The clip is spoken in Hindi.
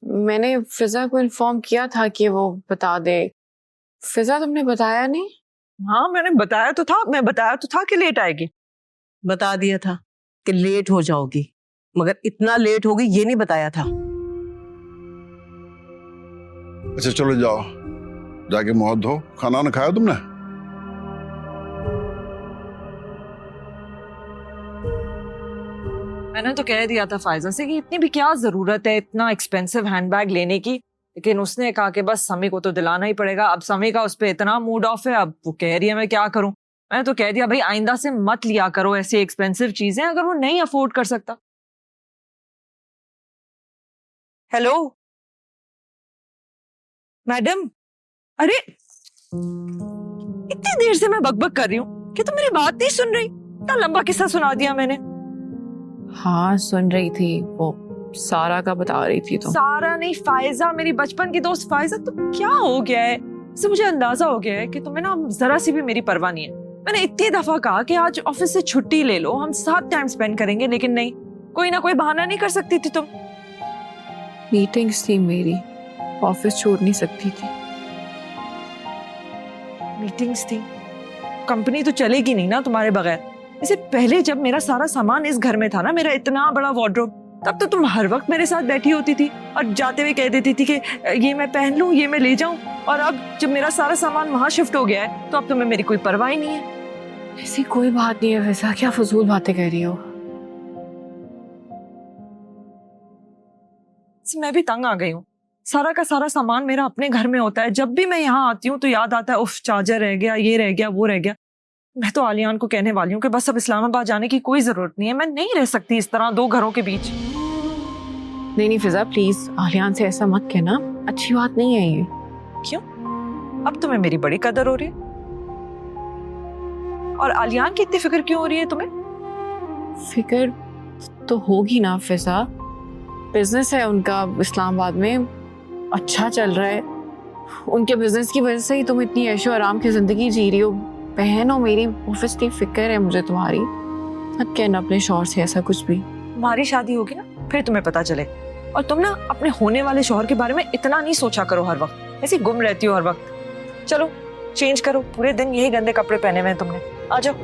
मैंने फिजा को इन्फॉर्म किया था कि वो बता दे। फिजा तुमने बताया नहीं? हाँ मैंने बताया तो था, मैं बताया तो था कि लेट आएगी। बता दिया था कि लेट हो जाओगी, मगर इतना लेट होगी ये नहीं बताया था। अच्छा चलो जाओ, जाके मुंह हाथ धो। खाना ना खाया तुमने? मैंने तो कह दिया था फायजा से कि इतनी भी क्या जरूरत है इतना एक्सपेंसिव हैंडबैग लेने की, लेकिन उसने कहा कि बस समी को तो दिलाना ही पड़ेगा। अब समी का उस पर इतना मूड ऑफ है, अब वो कह रही है मैं क्या करूं। मैंने तो कह दिया भाई आइंदा से मत लिया करो ऐसी एक्सपेंसिव चीजें अगर वो नहीं अफोर्ड कर सकता। हेलो मैडम, अरे इतनी देर से मैं बकबक कर रही हूँ कि तुम मेरी बात नहीं सुन रही। इतना लंबा किस्सा सुना दिया मैंने। हाँ सुन रही थी, वो सारा का बता रही थी। तो सारा नहीं, फायजा, मेरी बचपन की दोस्त फायजा। तो क्या हो गया है? इससे मुझे अंदाजा हो गया है कि तुम्हें ना जरा सी भी मेरी परवाह नहीं है। मैंने इतनी दफा कहा कि आज ऑफिस से छुट्टी ले लो, हम साथ टाइम स्पेंड करेंगे, लेकिन नहीं, कोई ना कोई बहाना नहीं कर सकती थी तुम। मीटिंग्स थी मेरी, ऑफिस छोड़ नहीं सकती थी। मीटिंग्स थी? कंपनी तो चलेगी नहीं ना तुम्हारे बगैर। इससे पहले जब मेरा सारा सामान इस घर में था ना, मेरा इतना बड़ा वार्डरोब, तब तो तुम हर वक्त मेरे साथ बैठी होती थी और जाते हुए कह देती थी कि ये मैं पहन लूं, ये मैं ले जाऊं। और अब जब मेरा सारा सामान वहां शिफ्ट हो गया है तो अब तुम्हें मेरी कोई परवाह ही नहीं है। ऐसी कोई बात नहीं है वैसा, क्या फजूल बातें कर रही हो। मैं भी तंग आ गई हूँ। सारा का सारा सामान मेरा अपने घर में होता है, जब भी मैं यहाँ आती हूँ तो याद आता है उफ चार्जर रह गया, ये रह गया, वो रह गया। मैं तो आलियान को कहने वाली हूँ कि बस अब इस्लामाबाद जाने की कोई जरूरत नहीं है। मैं नहीं रह सकती इस तरह दो घरों के बीच। नहीं फिजा प्लीज, आलियान से ऐसा मत कहना, अच्छी बात नहीं है ये। क्यों? अब तुम्हें मेरी बड़ी कदर हो रही है और आलियान की इतनी फिक्र क्यों हो रही है तुम्हें? फिक्र तो होगी ना फिजा, बिजनेस है उनका इस्लामाबाद में, अच्छा चल रहा है। उनके बिजनेस की वजह से ही तुम इतनी ऐशो आराम की जिंदगी जी रही हो। बहन हो मेरी, ऑब्वियसली फिक्र है मुझे तुम्हारी। मत कहना अपने शौहर से ऐसा कुछ भी। तुम्हारी शादी होगी ना फिर तुम्हें पता चले। और तुम ना अपने होने वाले शौहर के बारे में इतना नहीं सोचा करो हर वक्त, ऐसी गुम रहती हो हर वक्त। चलो चेंज करो, पूरे दिन यही गंदे कपड़े पहने हुए हैं तुमने। आ जाओ।